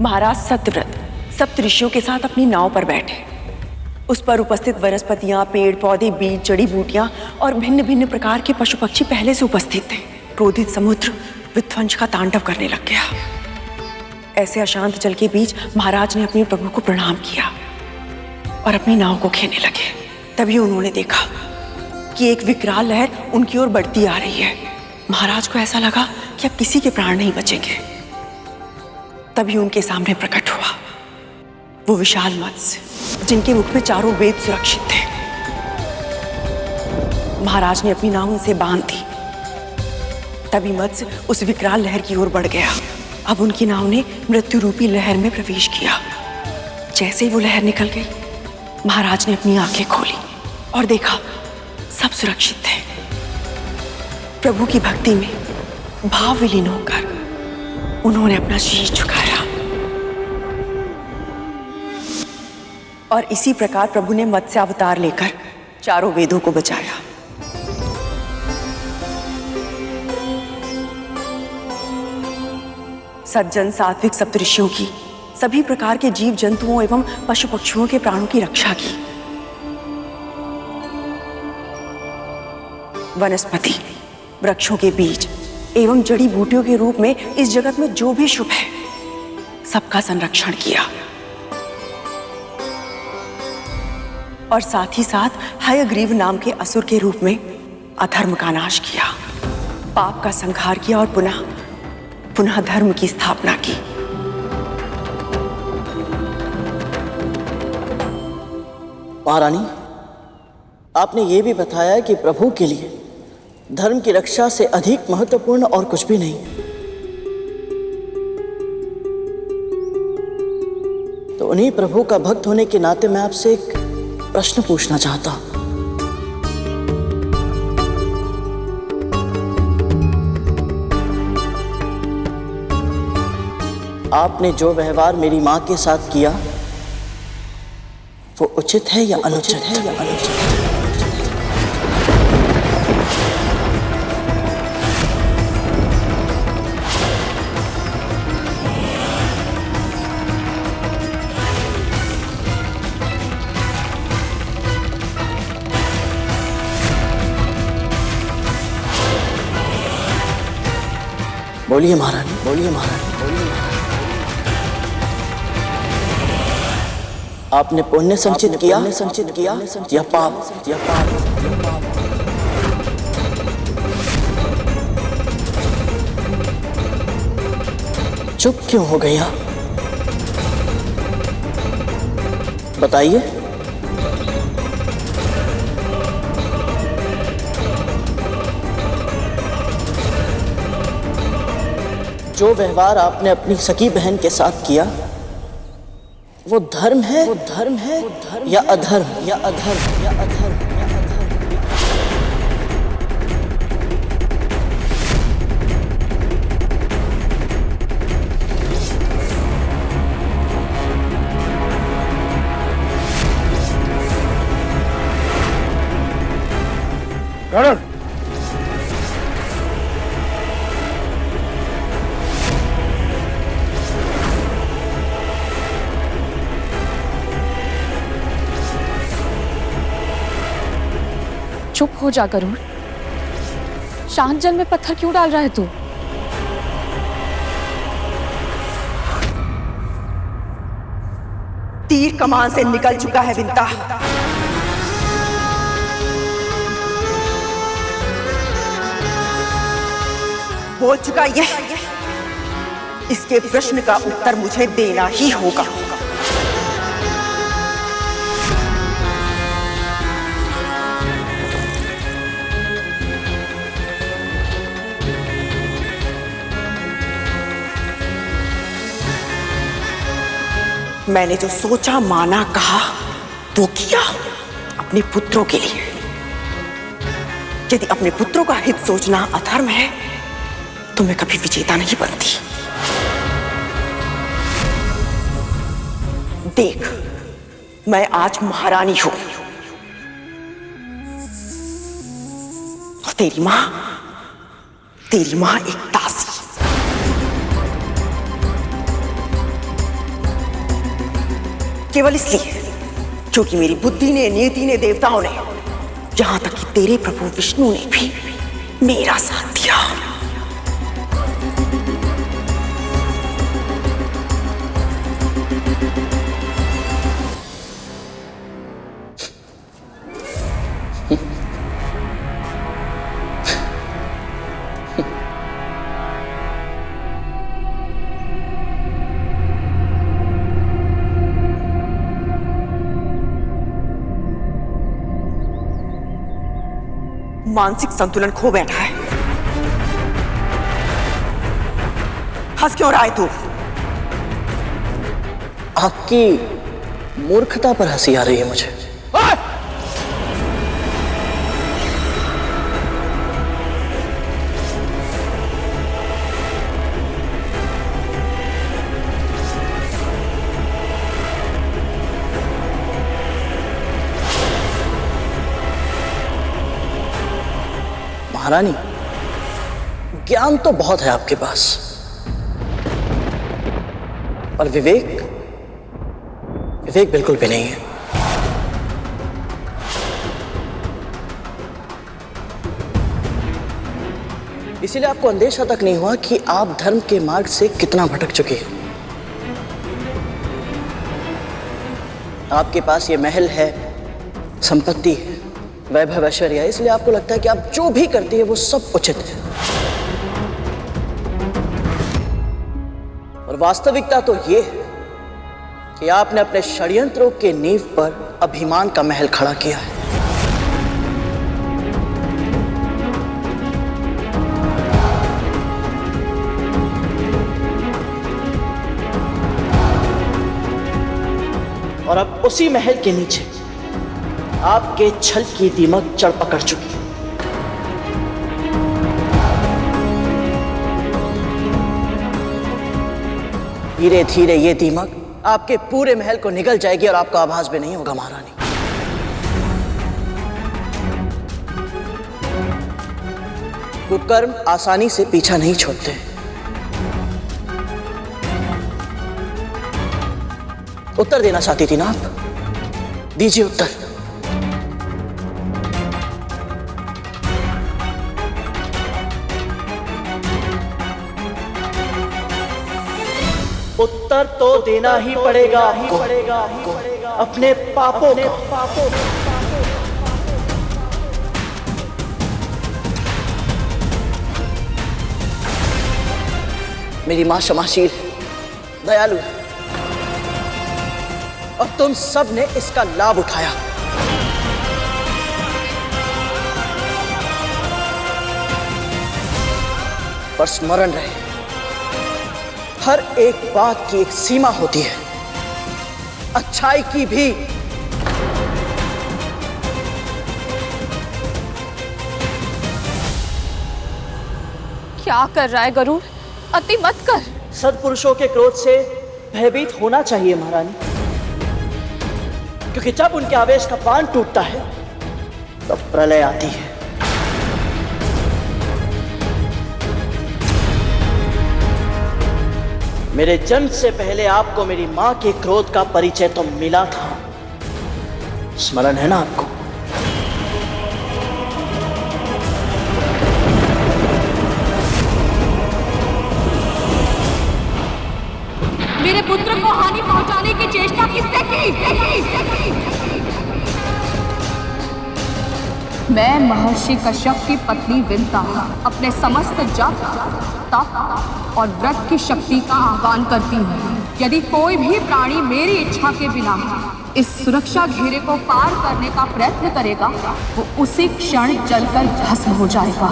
महाराज सत्यव्रत सप्त ऋषियों के साथ अपनी नाव पर बैठे। उस पर उपस्थित वनस्पतियां, पेड़ पौधे, बीज, जड़ी बूटियां और भिन्न भिन्न प्रकार के पशु पक्षी पहले से उपस्थित थे। क्रोधित समुद्र विध्वंस का तांडव करने लग गया। ऐसे अशांत जल के बीच महाराज ने अपने प्रभु को प्रणाम किया और अपनी नाव को खेने लगे। तभी उन्होंने देखा कि एक विकराल लहर उनकी ओर बढ़ती आ रही है। महाराज को ऐसा लगा कि अब किसी के प्राण नहीं बचेंगे। तभी उनके सामने प्रकट हुआ वो विशाल मत्स्य, जिनके मुख में चारों वेद सुरक्षित थे। महाराज ने अपनी नाव उनसे बांध दी। तभी मत्स्य उस विकराल लहर की ओर बढ़ गया। अब उनकी नाव ने मृत्यु रूपी लहर में प्रवेश किया। जैसे ही वो लहर निकल गई, महाराज ने अपनी आंखें खोली और देखा सब सुरक्षित थे। प्रभु की भक्ति में भाव विलीन होकर उन्होंने अपना शीश झुकाया और इसी प्रकार प्रभु ने मत्स्य अवतार लेकर चारों वेदों को बचाया। सज्जन सात्विक सप्तऋषियों की सभी प्रकार के जीव जंतुओं एवं पशु पक्षियों के प्राणों की रक्षा की। वनस्पति, वृक्षों के बीज एवं जड़ी बूटियों के रूप में इस जगत में जो भी शुभ है, सबका संरक्षण किया और साथ ही साथ हयग्रीव नाम के असुर के रूप में अधर्म का नाश किया, पाप का संहार किया और पुनः धर्म की स्थापना की। महारानी, आपने ये भी बताया कि प्रभु के लिए धर्म की रक्षा से अधिक महत्वपूर्ण और कुछ भी नहीं। तो उन्हीं प्रभु का भक्त होने के नाते मैं आपसे एक प्रश्न पूछना चाहता हूं। आपने जो व्यवहार मेरी मां के साथ किया वो उचित है या अनुचित है? बोलिए महारानी, बोलिए महारानी, बोलिए महारानी। आपने पुण्य संचित किया या पाप? चुप क्यों हो गया? बताइए। जो व्यवहार आपने अपनी सगी बहन के साथ किया वो धर्म है या अधर्म? गरुड़, चुप हो जा गरुड़। शांत जल में पत्थर क्यों डाल रहा है तू? तीर कमान से निकल चुका है विंता। बोल चुका यह, इसके प्रश्न का उत्तर मुझे देना ही होगा। मैंने जो सोचा, माना, कहा वो किया अपने पुत्रों के लिए। यदि अपने पुत्रों का हित सोचना अधर्म है तो मैं कभी विजेता नहीं बनती। देख, मैं आज महारानी हूं और तेरी मां तेरी मां एक दासी। केवल इसलिए क्योंकि मेरी बुद्धि ने, नीति ने, देवताओं ने, यहां तक कि तेरे प्रभु विष्णु ने भी मेरा साथ दिया। मानसिक संतुलन खो बैठा है। हंस क्यों रहा है तू? आपकी मूर्खता पर हंसी आ रही है मुझे। महारानी, ज्ञान तो बहुत है आपके पास, और विवेक बिल्कुल भी नहीं है। इसीलिए आपको अंदेशा तक नहीं हुआ कि आप धर्म के मार्ग से कितना भटक चुके हैं। आपके पास ये महल है, संपत्ति है, वैभव ऐश्वर्य है, इसलिए आपको लगता है कि आप जो भी करती है वो सब उचित है। और वास्तविकता तो ये है कि आपने अपने षड्यंत्रों के नींव पर अभिमान का महल खड़ा किया है। और अब उसी महल के नीचे आपके छल की दीमक जड़ पकड़ चुकी है। धीरे धीरे ये दीमक आपके पूरे महल को निगल जाएगी और आपका आभास भी नहीं होगा महारानी। कुकर्म आसानी से पीछा नहीं छोड़ते। उत्तर देना चाहती थी ना आप? दीजिए उत्तर। उत्तर तो देना ही पड़ेगा आपको, अपने पापों का। मेरी मां क्षमाशील है, दयालु है, और तुम सब ने इसका लाभ उठाया। पर स्मरण रहे, हर एक बात की एक सीमा होती है, अच्छाई की भी। क्या कर रहा है गरुड़? अति मत कर। सत्पुरुषों के क्रोध से भयभीत होना चाहिए महारानी, क्योंकि जब उनके आवेश का बांध टूटता है तब प्रलय आती है। मेरे जन्म से पहले आपको मेरी मां के क्रोध का परिचय तो मिला था, स्मरण है ना आपको? मेरे पुत्र को हानि पहुंचाने की चेष्टा किसने की? मैं महर्षि कश्यप की पत्नी विंता अपने समस्त जप, तप और व्रत की शक्ति का आह्वान करती हूँ। यदि कोई भी प्राणी मेरी इच्छा के बिना इस सुरक्षा घेरे को पार करने का प्रयत्न करेगा, वो उसी क्षण जलकर भस्म हो जाएगा।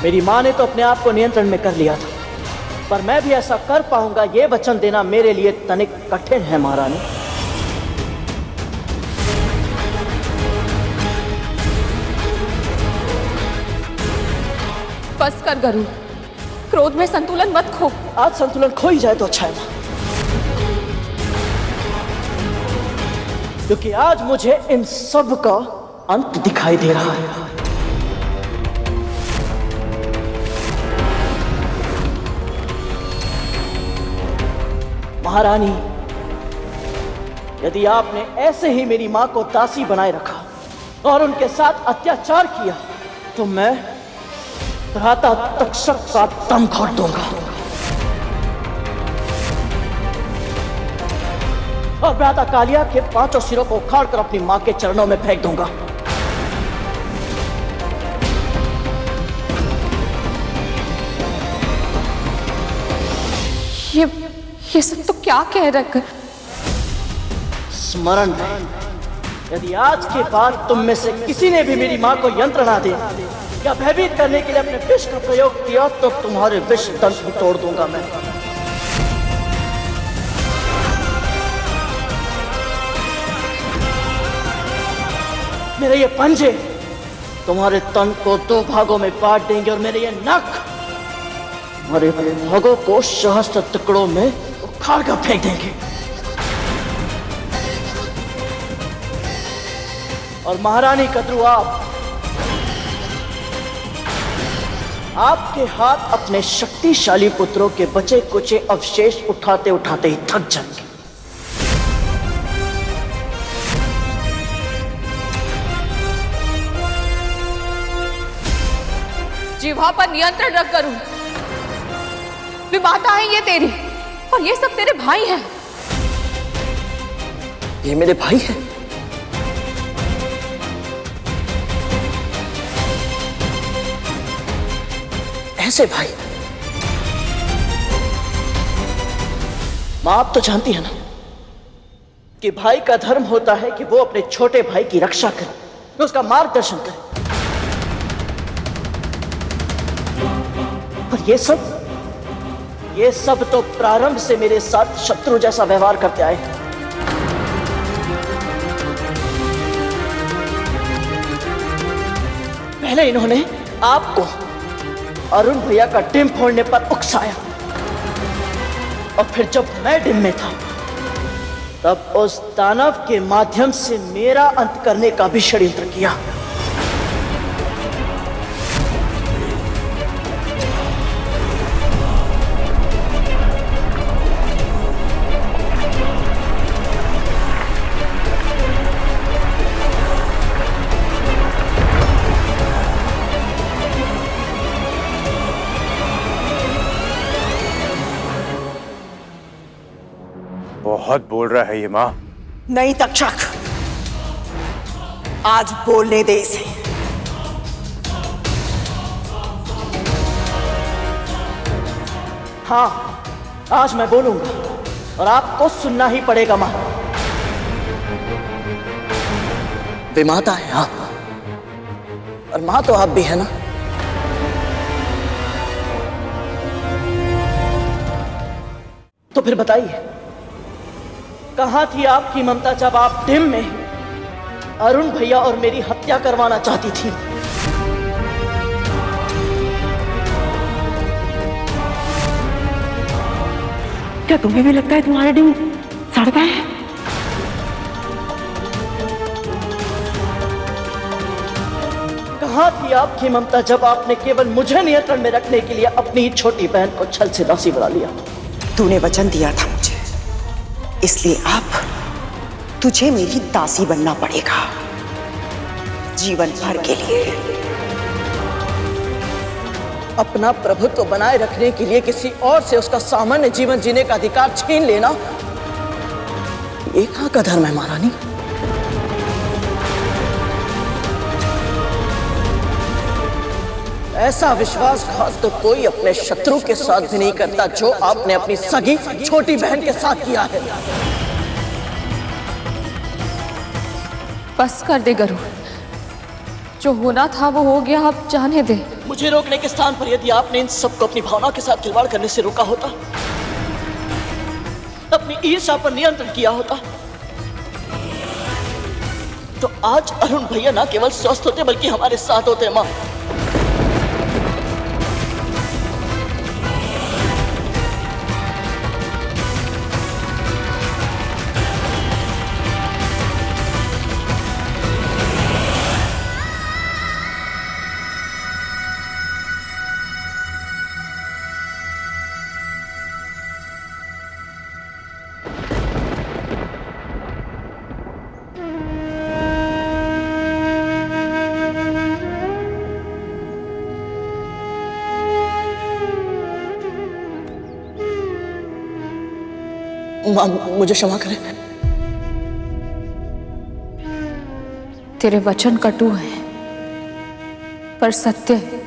मेरी मां ने तो अपने आप को नियंत्रण में कर लिया था, पर मैं भी ऐसा कर पाऊंगा ये वचन देना मेरे लिए तनिक कठिन है महारानी। बस कर गरुड़, क्रोध में संतुलन मत खो। आज संतुलन खो ही जाए तो अच्छा है माँ, क्योंकि आज मुझे इन सब का अंत दिखाई दे रहा है। महारानी, यदि आपने ऐसे ही मेरी मां को दासी बनाए रखा और उनके साथ अत्याचार किया तो मैं भ्राता तक्षक का दम घोट दूंगा और भ्राता कालिया के 5 सिरों को उखाड़कर अपनी मां के चरणों में फेंक दूंगा। ये सब तो क्या कह रखा? स्मरण है, यदि आज के बाद तुम में से किसी ने भी मेरी मां को यंत्र ना दे या भयभीत करने के लिए अपने विष का प्रयोग किया तो तुम्हारे विष दंत भी तोड़ दूंगा मैं। मेरे ये पंजे तुम्हारे तन को 2 भागों में बांट देंगे और मेरे ये नख तुम्हारे भागों को सहस्त्र टुकड़ों में उखाड़ कर फेंक देंगे। और महारानी कद्रू, आपके हाथ अपने शक्तिशाली पुत्रों के बचे कुचे अवशेष उठाते उठाते ही थक जाएंगे। जिह्वा पर नियंत्रण रख करूं। विमाता है ये तेरी और ये सब तेरे भाई हैं। ये मेरे भाई हैं? ऐसे भाई? मां, आप तो जानती है ना कि भाई का धर्म होता है कि वो अपने छोटे भाई की रक्षा करे, उसका मार्गदर्शन करे। पर ये सब तो प्रारंभ से मेरे साथ शत्रु जैसा व्यवहार करते आए हैं। पहले इन्होंने आपको अरुण भैया का डिम फोड़ने पर उकसाया और फिर जब मैं डिम में था तब उस दानव के माध्यम से मेरा अंत करने का भी षड्यंत्र किया। बहुत बोल रहा है ये माँ। नहीं तक्षक, आज बोलने दे इसे। हाँ, आज मैं बोलूंगा और आपको सुनना ही पड़ेगा मां। विमाता है आप और मां तो आप भी है ना। तो फिर बताइए, कहां थी आपकी ममता जब आप डिम में अरुण भैया और मेरी हत्या करवाना चाहती थी? क्या तुम्हें भी लगता है तुम्हारा डिम सड़ता है? कहां थी आपकी ममता जब आपने केवल मुझे नियंत्रण में रखने के लिए अपनी छोटी बहन को छल से दासी बना लिया? तूने वचन दिया था मुझे, इसलिए अब तुझे मेरी दासी बनना पड़ेगा जीवन भर के लिए। अपना प्रभुत्व बनाए रखने के लिए किसी और से उसका सामान्य जीवन जीने का अधिकार छीन लेना, ये कहां का धर्म है महारानी? ऐसा विश्वासघात तो कोई अपने शत्रु के साथ भी नहीं करता जो आपने अपनी सगी छोटी बहन के साथ किया है। बस कर दे गरुड़, जो होना था वो हो गया, अब जाने दे। मुझे रोकने के स्थान पर यदि आपने इन सबको अपनी भावना के साथ खिलवाड़ करने से रोका होता, अपनी ईर्ष्या पर नियंत्रण किया होता, तो आज अरुण भैया न केवल स्वस्थ होते बल्कि हमारे साथ होते। मां, माँ मुझे क्षमा करें। तेरे वचन कटु हैं पर सत्य है।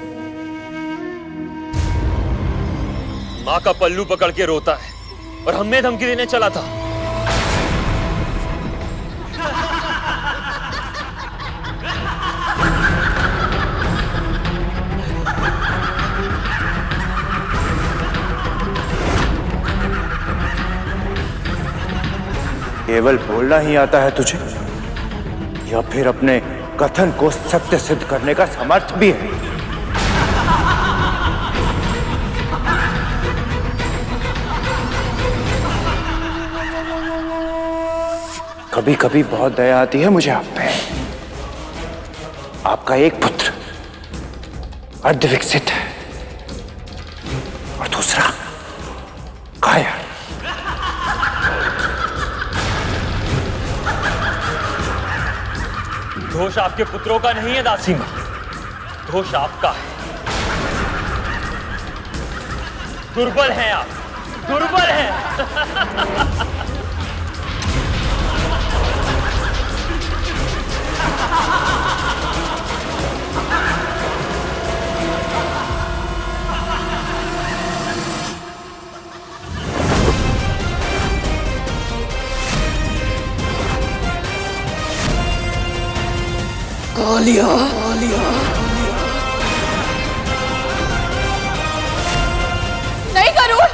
माँ का पल्लू पकड़ के रोता है और हमें धमकी देने चला था। केवल बोलना ही आता है तुझे या फिर अपने कथन को सत्य सिद्ध करने का सामर्थ्य भी है? कभी कभी बहुत दया आती है मुझे आप पे। आपका एक पुत्र अर्धविकसित है और दूसरा कायर। दोष आपके पुत्रों का नहीं है दासी मां, दोष आपका है। दुर्बल हैं आप, दुर्बल हैं। कालिया नहीं गरुड़,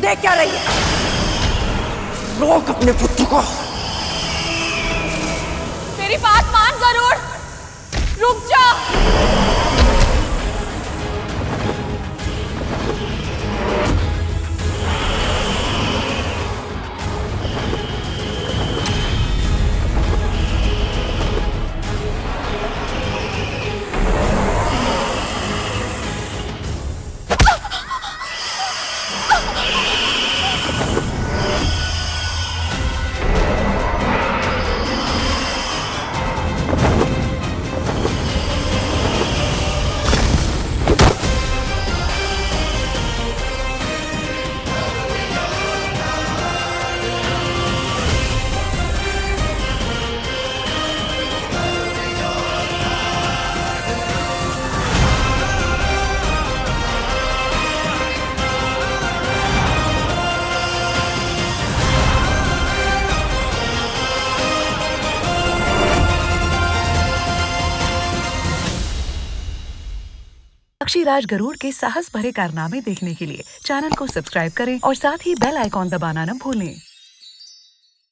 देख क्या रही है? रोक अपने पुत्र को। मेरी बात मान गरुड़, रुक जा। पक्षीराज गरुड़ के साहस भरे कारनामे देखने के लिए चैनल को सब्सक्राइब करें और साथ ही बेल आइकॉन दबाना न भूलें।